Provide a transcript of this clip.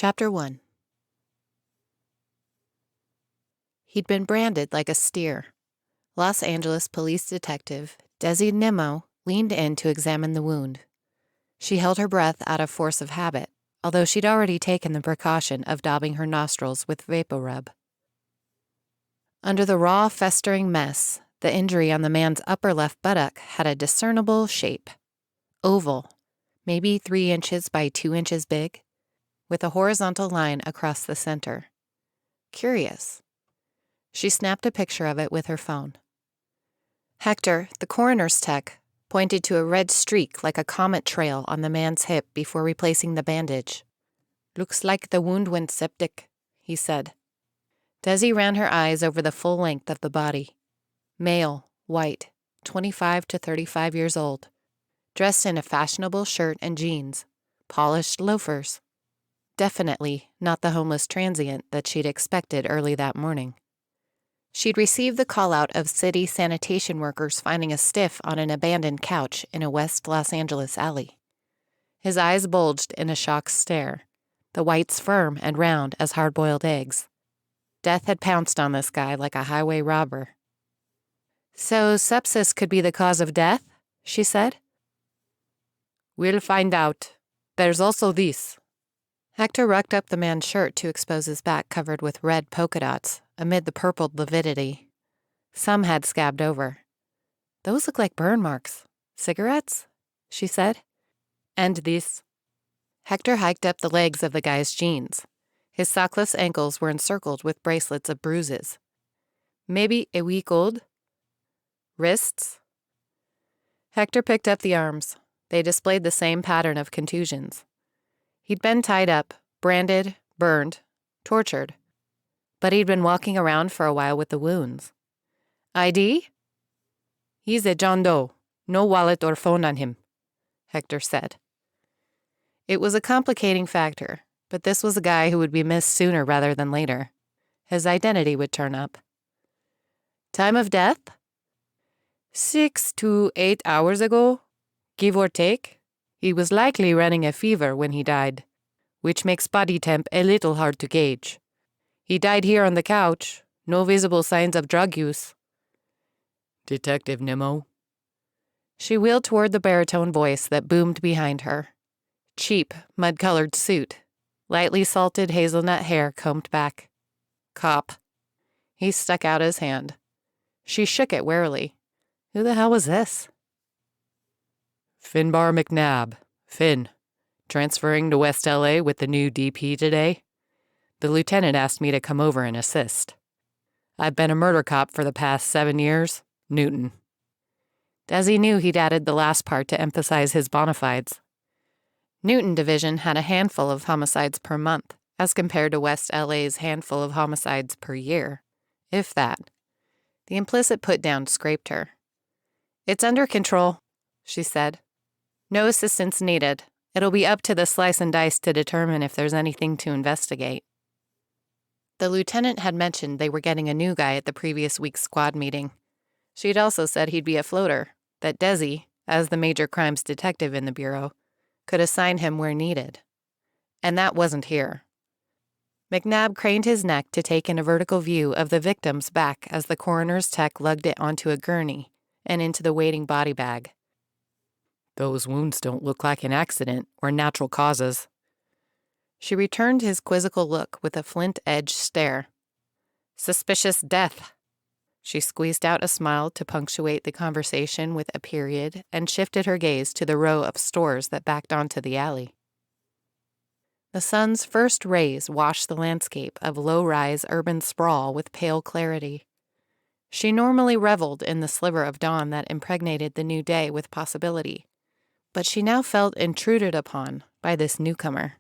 Chapter 1. He'd been branded like a steer. Los Angeles police detective Desi Nimmo leaned in to examine the wound. She held her breath out of force of habit, although she'd already taken the precaution of daubing her nostrils with VapoRub. Under the raw, festering mess, the injury on the man's upper left buttock had a discernible shape. Oval, maybe 3 inches by 2 inches big, with a horizontal line across the center. Curious. She snapped a picture of it with her phone. Hector, the coroner's tech, pointed to a red streak like a comet trail on the man's hip before replacing the bandage. "Looks like the wound went septic," he said. Desi ran her eyes over the full length of the body. Male, white, 25 to 35 years old, dressed in a fashionable shirt and jeans, polished loafers. Definitely not the homeless transient that she'd expected early that morning. She'd received the call-out of city sanitation workers finding a stiff on an abandoned couch in a West Los Angeles alley. His eyes bulged in a shocked stare, the whites firm and round as hard-boiled eggs. Death had pounced on this guy like a highway robber. "So sepsis could be the cause of death?" she said. "We'll find out. There's also this." Hector rucked up the man's shirt to expose his back covered with red polka dots amid the purpled lividity. Some had scabbed over. "Those look like burn marks. Cigarettes?" she said. "And this." Hector hiked up the legs of the guy's jeans. His sockless ankles were encircled with bracelets of bruises. "Maybe a week old." "Wrists?" Hector picked up the arms. They displayed the same pattern of contusions. He'd been tied up, branded, burned, tortured. But he'd been walking around for a while with the wounds. "ID?" "He's a John Doe. No wallet or phone on him," Hector said. It was a complicating factor, but this was a guy who would be missed sooner rather than later. His identity would turn up. "Time of death?" 6 to 8 hours ago, give or take. He was likely running a fever when he died, which makes body temp a little hard to gauge. He died here on the couch. No visible signs of drug use. "Detective Nimmo?" She wheeled toward the baritone voice that boomed behind her. Cheap, mud-colored suit. Lightly salted hazelnut hair combed back. "Cop." He stuck out his hand. She shook it warily. Who the hell was this? "Fin McNab. Fin. Transferring to West LA with the new DP today. The lieutenant asked me to come over and assist. I've been a murder cop for the past 7 years. Newton." Desi knew he'd added the last part to emphasize his bona fides. Newton Division had a handful of homicides per month, as compared to West LA's handful of homicides per year, if that. The implicit put-down scraped her. "It's under control," she said. "No assistance needed. It'll be up to the slice and dice to determine if there's anything to investigate." The lieutenant had mentioned they were getting a new guy at the previous week's squad meeting. She'd also said he'd be a floater, that Desi, as the major crimes detective in the bureau, could assign him where needed. And that wasn't here. McNab craned his neck to take in a vertical view of the victim's back as the coroner's tech lugged it onto a gurney and into the waiting body bag. "Those wounds don't look like an accident or natural causes." She returned his quizzical look with a flint-edged stare. "Suspicious death." She squeezed out a smile to punctuate the conversation with a period and shifted her gaze to the row of stores that backed onto the alley. The sun's first rays washed the landscape of low-rise urban sprawl with pale clarity. She normally reveled in the sliver of dawn that impregnated the new day with possibility, but she now felt intruded upon by this newcomer.